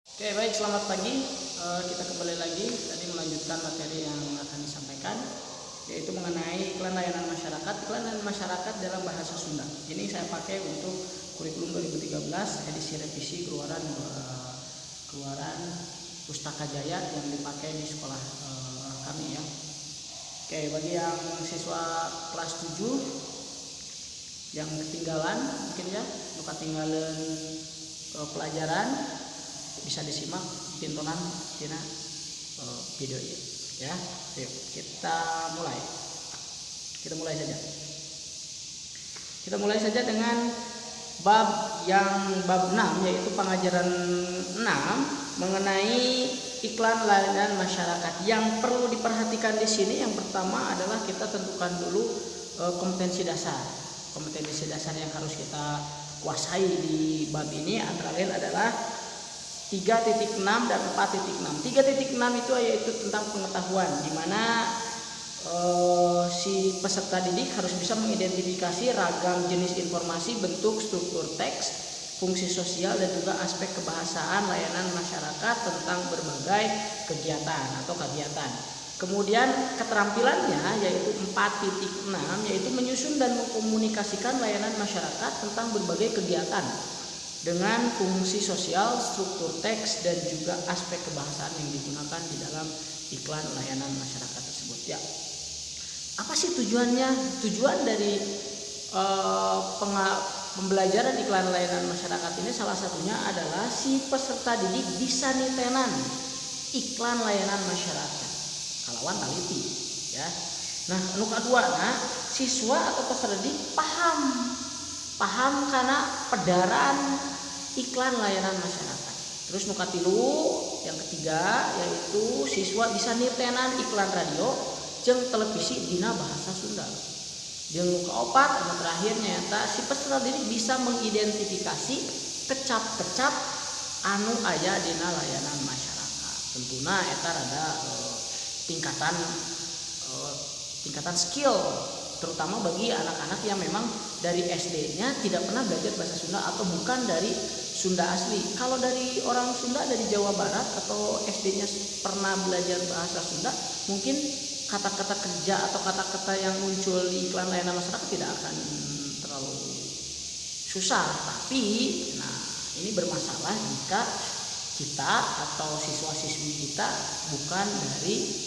Oke, baik, selamat pagi. Kita kembali lagi tadi melanjutkan materi yang akan disampaikan, yaitu mengenai iklan layanan masyarakat. Iklan layanan masyarakat dalam bahasa Sunda. Ini saya pakai untuk kurikulum 2013 edisi revisi keluaran Pustaka Jaya yang dipakai di sekolah kami ya. Oke, bagi yang siswa kelas 7 yang ketinggalan mungkin ya, lupa tinggalan pelajaran, bisa disimak tontonan tina video ini ya. Yuk kita mulai saja dengan bab 6, yaitu pengajaran 6 mengenai iklan layanan masyarakat. Yang perlu diperhatikan di sini yang pertama adalah kita tentukan dulu kompetensi dasar yang harus kita kuasai di bab ini, antara lain adalah 3.6 dan 4.6. 3.6 itu yaitu tentang pengetahuan, di mana si peserta didik harus bisa mengidentifikasi ragam jenis informasi, bentuk, struktur teks, fungsi sosial, dan juga aspek kebahasaan layanan masyarakat tentang berbagai kegiatan atau kegiatan. Kemudian keterampilannya yaitu 4.6, yaitu menyusun dan mengkomunikasikan layanan masyarakat tentang berbagai kegiatan dengan fungsi sosial, struktur teks, dan juga aspek kebahasaan yang digunakan di dalam iklan layanan masyarakat tersebut ya. Apa sih tujuannya? Tujuan dari pembelajaran iklan layanan masyarakat ini salah satunya adalah si peserta didik bisa nitenan iklan layanan masyarakat kalawan taliti ya. Nah, anu kaduana, siswa atau peserta didik paham karena pedaran iklan layanan masyarakat. Terus nu katilu yang ketiga yaitu siswa bisa nitenan iklan radio jeung televisi dina bahasa Sunda. Jeung nu kaopat anu terakhir nyaeta si peserta didik bisa mengidentifikasi kecap-kecap anu aya dina layanan masyarakat. Tentuna eta rada tingkatan skill, terutama bagi anak-anak yang memang dari SD-nya tidak pernah belajar bahasa Sunda atau bukan dari Sunda asli. Kalau dari orang Sunda dari Jawa Barat atau SD-nya pernah belajar bahasa Sunda, mungkin kata-kata kerja atau kata-kata yang muncul di iklan layanan masyarakat tidak akan terlalu susah. Tapi ini bermasalah jika kita atau siswa-siswi kita bukan dari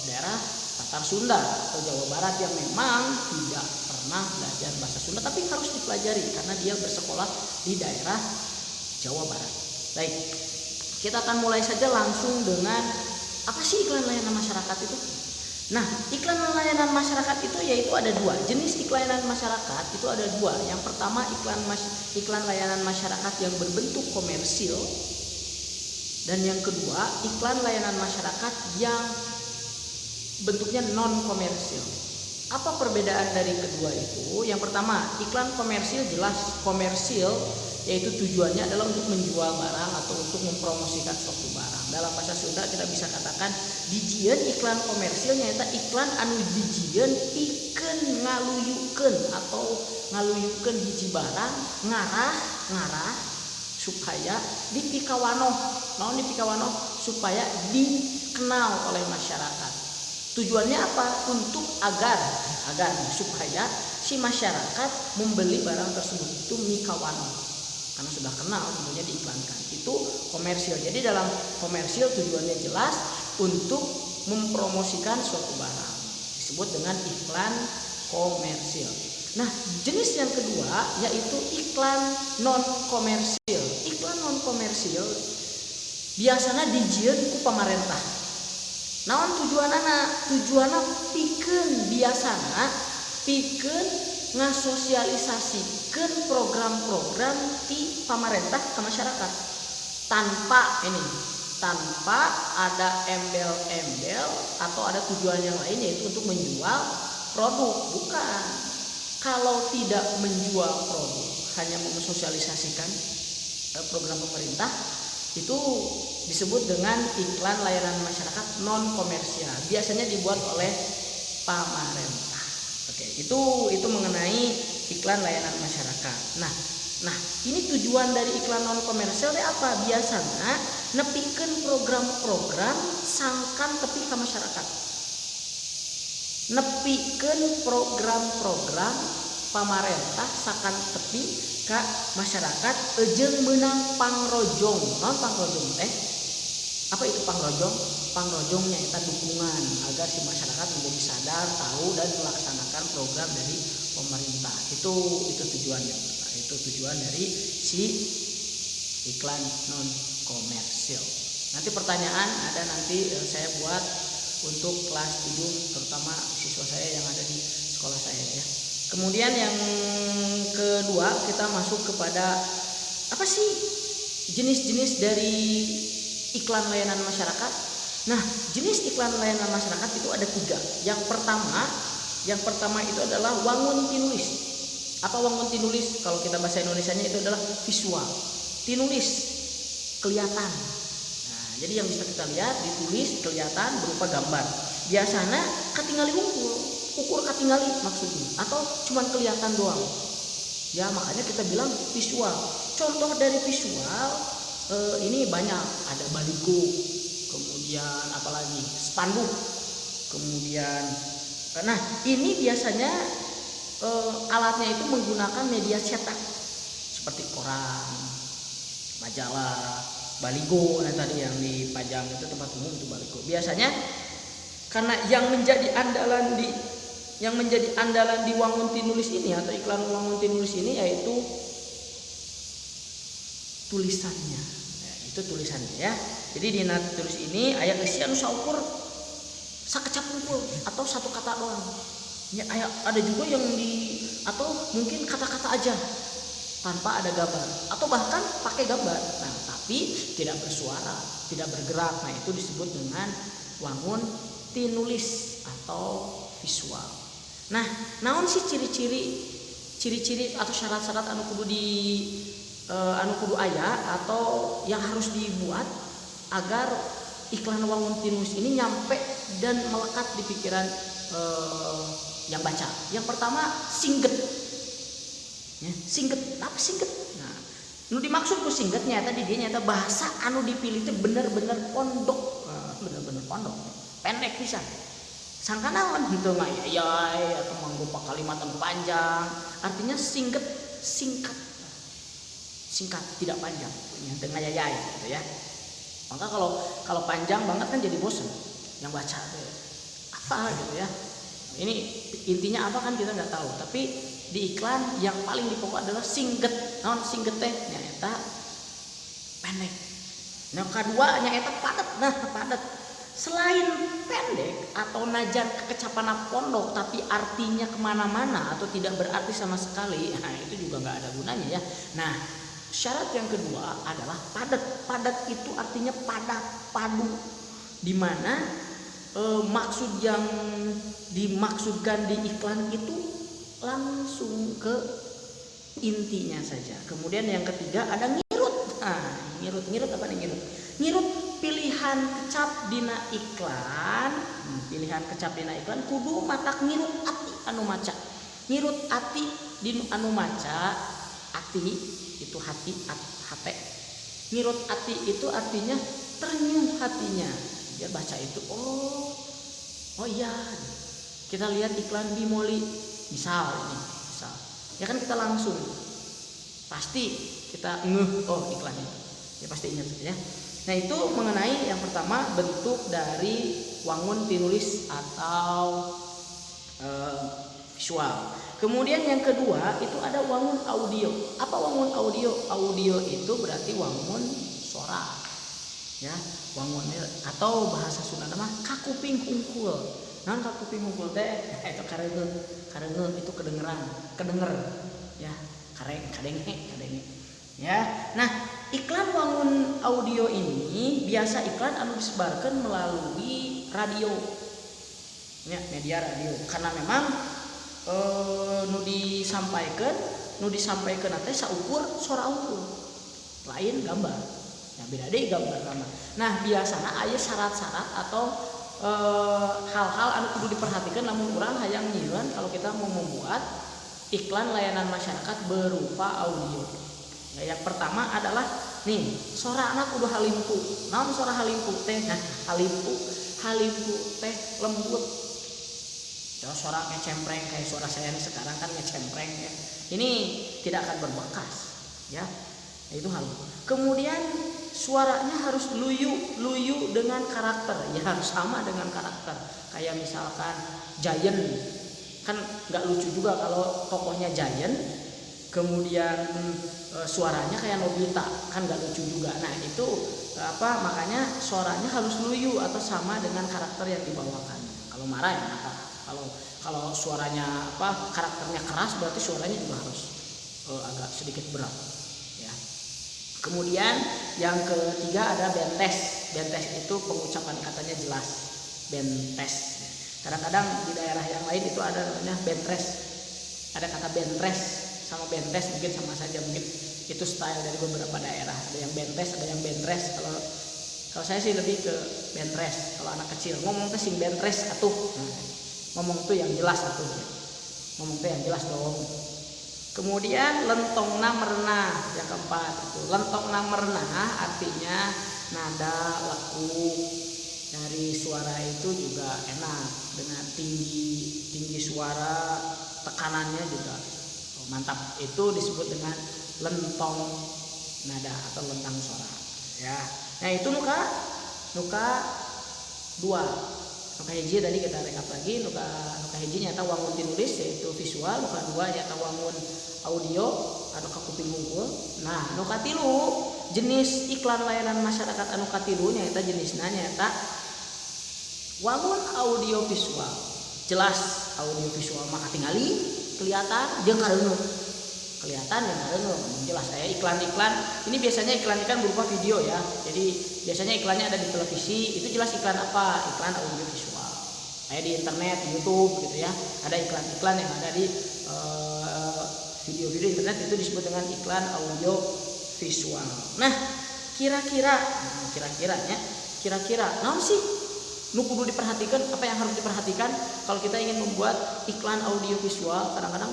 daerah Tatar Sunda atau Jawa Barat yang memang tidak pernah belajar bahasa Sunda, tapi harus dipelajari karena dia bersekolah di daerah Jawa Barat. Baik, kita akan mulai saja langsung dengan apa sih iklan layanan masyarakat itu? Nah, iklan layanan masyarakat itu yaitu ada dua jenis iklan layanan masyarakat, itu ada dua. Yang pertama iklan layanan masyarakat yang berbentuk komersil, dan yang kedua iklan layanan masyarakat yang bentuknya non komersil. Apa perbedaan dari kedua itu? Yang pertama, iklan komersil jelas komersil, yaitu tujuannya adalah untuk menjual barang atau untuk mempromosikan suatu barang. Dalam bahasa Sunda kita bisa katakan dijieun iklan komersil nyaeta iklan anu dijieun pikeun ngaluyukeun atau ngaluyukeun hiji barang ngarah supaya dipikawanoh. Naon dipikawanoh? Supaya dikenal oleh masyarakat. Tujuannya apa? Untuk agar supaya si masyarakat membeli barang tersebut itu mikawanoh, karena sudah kenal tentunya diiklankan. Itu komersil. Jadi dalam komersil tujuannya jelas untuk mempromosikan suatu barang, disebut dengan iklan komersil. Nah, jenis yang kedua yaitu iklan non komersil. Iklan non komersil biasanya dijieun ku pamarentah. Naon tujuanna pikeun ngasosialisasikeun program-program ti pamarentah ke masyarakat tanpa ada embel-embel atau ada tujuan yang lain, yaitu untuk menjual produk. Bukan. Kalau tidak menjual produk, hanya mensosialisasikan program pemerintah, itu disebut dengan iklan layanan masyarakat non komersial. Biasanya dibuat oleh pamarentah. Oke, itu mengenai iklan layanan masyarakat. Nah, Nah, ini tujuan dari iklan non komersial apa? Biasanya nepikeun program-program sangkan tepi ke masyarakat. Nepikeun program-program pamarentah sakan tepi ke masyarakat jeung meunang pangrojong. Non pangrojong teh apa itu pangrojong? Pangrojongnya eta dukungan agar si masyarakat menjadi sadar, tahu dan melaksanakan program dari pemerintah. Itu tujuannya. Nah, itu tujuan dari si iklan non komersial. Nanti pertanyaan ada nanti saya buat untuk kelas 7 terutama siswa saya yang ada di sekolah saya ya. Kemudian yang kedua kita masuk kepada apa sih jenis-jenis dari iklan layanan masyarakat. Nah, jenis iklan layanan masyarakat itu ada 3. Yang pertama itu adalah wangun tinulis. Apa wangun tinulis? Kalau kita bahasa Indonesianya itu adalah visual. Tinulis kelihatan. Nah, jadi yang bisa kita lihat ditulis kelihatan berupa gambar. Biasanya katingali ukur katingali maksudnya atau cuman kelihatan doang. Ya, makanya kita bilang visual. Contoh dari visual ini banyak, ada baligo, kemudian apalagi spanduk, kemudian nah ini biasanya alatnya itu menggunakan media cetak seperti koran, majalah, baligo. Nah tadi yang dipajang itu tempat umum itu baligo. Biasanya karena yang menjadi andalan di wangun tinulis ini atau iklan wangun tinulis ini yaitu tulisannya. Itu tulisannya ya. Jadi di tulis ini aya isian saukur sakecap unggul atau satu kata doang. Ya, ada juga yang atau mungkin kata-kata aja tanpa ada gambar atau bahkan pakai gambar. Nah, tapi tidak bersuara, tidak bergerak. Nah, itu disebut dengan wangun tinulis atau visual. Nah, naon sih ciri-ciri atau syarat-syarat anu kudu aya atau yang harus dibuat agar iklan wangun tinulis ini nyampe dan melekat di pikiran yang baca. Yang pertama singget. Ya, singget. Apa singget? Nah, nu dimaksud ku singgetnya tadi dia nyata bahasa anu dipilih itu bener-bener pondok. Bener-bener pondok. Pendek pisan. Sangka naon henteu ngayai atau mangrupa kalimat anu panjang. Artinya singkat, tidak panjang, dengan yayai gitu ya. Maka kalau panjang banget kan jadi bosan yang baca apa gitu ya. Ini intinya apa kan kita nggak tahu. Tapi di iklan yang paling dipokok adalah singget. Non singget teh nyata pendek. Nah kedua nyata padat. Nah padat. Selain pendek atau najan kekecapan pondok tapi artinya kemana-mana atau tidak berarti sama sekali, nah itu juga nggak ada gunanya ya. Nah syarat yang kedua adalah padat. Padat itu artinya padat, padu, dimana maksud yang dimaksudkan di iklan itu langsung ke intinya saja. Kemudian yang ketiga ada ngirut. Nah, ngirut apa nih ngirut? Ngirut pilihan kecap dina iklan. Pilihan kecap dina iklan kudu matak ngirut ati anu maca. Ngirut ati dinu anu maca. Ati itu hati, hate. Ngirut ati itu artinya ternyuh hatinya. Dia baca itu oh iya. Kita lihat iklan Bimoli misal. Ya kan kita langsung pasti kita ngeh iklan itu. Ya pasti ingat ya. Nah itu mengenai yang pertama bentuk dari wangun tinulis atau visual. Kemudian yang kedua itu ada wangun audio. Apa wangun audio? Audio itu berarti wangun suara. Ya, wangun atau bahasa Sunda mah kakuping hungkul. Naon kakuping hungkul teh? Itu karengeun itu kedenger. Ya, kadenge. Ya. Nah, iklan wangun audio ini biasa iklan anu disebarkan melalui radio. Ya, media radio. Karena memang nu disampaikan teh saukur suara unggul. Lain gambar. Ya beda deui gambar nama. Nah, biasanya aya syarat-syarat atau hal-hal anu kudu diperhatikan namun urang hayang nyieun kalau kita mau membuat iklan layanan masyarakat berupa audio. Ya, yang pertama adalah nih suara anak udah halimpu. Namun suara halimpu teh, nah halimpu teh lembut. Ya, suara ngecempreng kayak suara saya nih sekarang kan ngecempreng ya. Ini tidak akan berbekas ya. Nah, itu hal. Kemudian suaranya harus luyu dengan karakter. Ya harus sama dengan karakter. Kayak misalkan Giant kan nggak lucu juga kalau tokohnya Giant kemudian suaranya kayak Nobita kan nggak lucu juga. Nah itu makanya suaranya harus luyu atau sama dengan karakter yang dibawakan. Kalau marah ya marah. Kalau suaranya karakternya keras berarti suaranya juga harus agak sedikit berat ya. Kemudian yang ketiga ada bentes. Bentes itu pengucapan katanya jelas. Bentes. Kadang-kadang di daerah yang lain itu ada namanya bentres. Ada kata bentres sama bentes mungkin sama saja, mungkin itu style dari beberapa daerah. Ada yang bentes, ada yang bentres. Kalau saya sih lebih ke bentres. Kalau anak kecil ngomong tuh sing bentres atuh. Ngomong tuh yang jelas atuh. Ngomong tuh yang jelas dong. Kemudian lentongna merenah yang keempat itu. Lentongna merenah artinya nada lekuk dari suara itu juga enak dengan tinggi suara, tekanannya juga mantap. Itu disebut dengan lentong nada atau lentang suara ya. Nah itu nuka 2. Nuka hiji tadi kita rekap lagi. Nuka hiji nyata wangun tinulis yaitu visual. Nuka 2 nyata wangun audio atau kuping hungkul. Nah nuka 3 jenis iklan layanan masyarakat anu katilu nyata jenisnya nyata wangun audio visual. Jelas audio visual maka tingali kelihatan jeung kareungeun. Kelihatan yang kareungeun jelas. Saya iklan-iklan ini biasanya iklan berupa video ya. Jadi biasanya iklannya ada di televisi. Itu jelas iklan apa? Iklan audio visual. Kayak di internet, di YouTube gitu ya. Ada iklan-iklan yang ada di video-video internet itu disebut dengan iklan audio visual. Nah, kira-kira naon sih nu kudu diperhatikan, apa yang harus diperhatikan kalau kita ingin membuat iklan audio visual? Kadang-kadang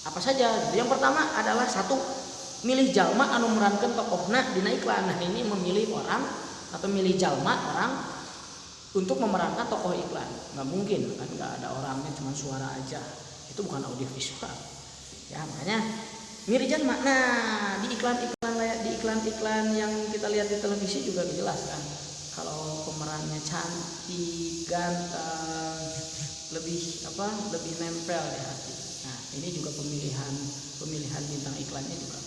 apa saja. Yang pertama adalah 1, milih jalma anu merankeun tokohna dina iklan. Nah, ini memilih orang atau milih jalma orang untuk memerankan tokoh iklan. Nggak mungkin kan, nggak ada orangnya, cuma suara aja. Itu bukan audio visual. Ya, makanya milih jalma. Nah, di iklan-iklan yang kita lihat di televisi juga dijelaskan. Kalau pemerannya cantik, ganteng, lebih nempel di hati. Nah, ini juga pemilihan bintang iklannya juga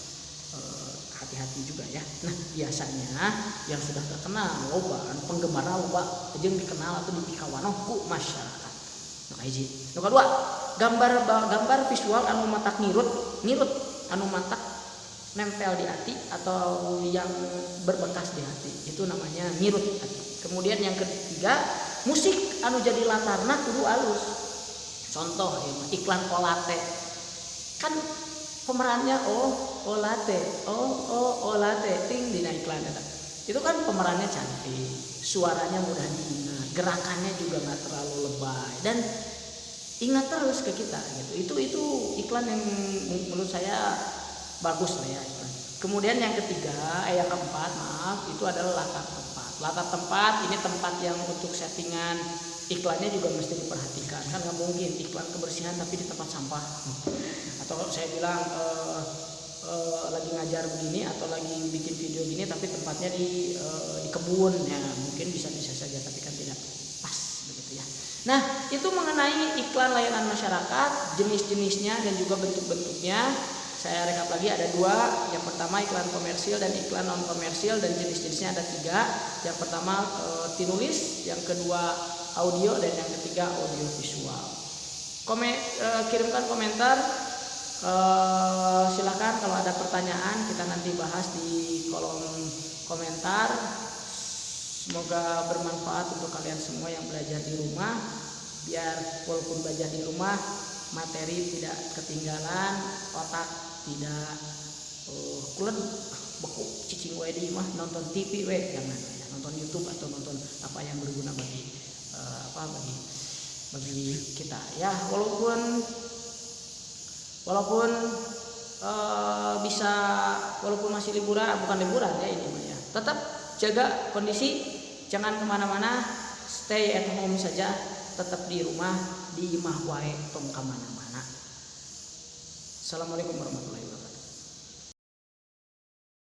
hati-hati juga ya. Nah, biasanya yang sudah terkenal loba, penggemar loba jeung dikenal atau dipikawanoh ku masyarakat. Nah, hiji. Nu kadua, gambar visual anu matak ngirut anu matak nempel di hati atau yang berbekas di hati. Itu namanya ngirut hati. Kemudian yang ketiga, musik anu jadi latarna kudu alus. Contoh ya, iklan Olate. Kan pemerannya Olate ting dina iklan eta. Itu kan pemerannya cantik, suaranya mudah diingat, gerakannya juga enggak terlalu lebay dan ingat terus ke kita gitu. Itu iklan yang menurut saya bagus lah ya iklan. Kemudian yang keempat itu adalah latar tempat. Ini tempat yang untuk settingan iklannya juga mesti diperhatikan. Kan nggak mungkin iklan kebersihan tapi di tempat sampah. Atau saya bilang lagi ngajar begini atau lagi bikin video gini tapi tempatnya di kebun ya, mungkin bisa saja tapi kan tidak pas begitu ya. Nah, itu mengenai iklan layanan masyarakat, jenis-jenisnya dan juga bentuk-bentuknya. Saya rekap lagi ada 2. Yang pertama iklan komersil dan iklan non komersil, dan jenis-jenisnya ada 3. Yang pertama tinulis, yang kedua audio, dan yang ketiga audio visual. Kirimkan komentar, silakan kalau ada pertanyaan kita nanti bahas di kolom komentar. Semoga bermanfaat untuk kalian semua yang belajar di rumah, biar walaupun belajar di rumah materi tidak ketinggalan, otak tidak kulen beku cicing wae di mah nonton TV we, jangan ya, nonton YouTube atau nonton apa yang berguna bagi bagi kita ya. Walaupun bisa walaupun masih liburan, bukan liburan ya ini ya, tetap jaga kondisi, jangan kemana-mana, stay at home saja, tetap di rumah, di imah wae tong kamana-mana. Assalamualaikum warahmatullahi wabarakatuh.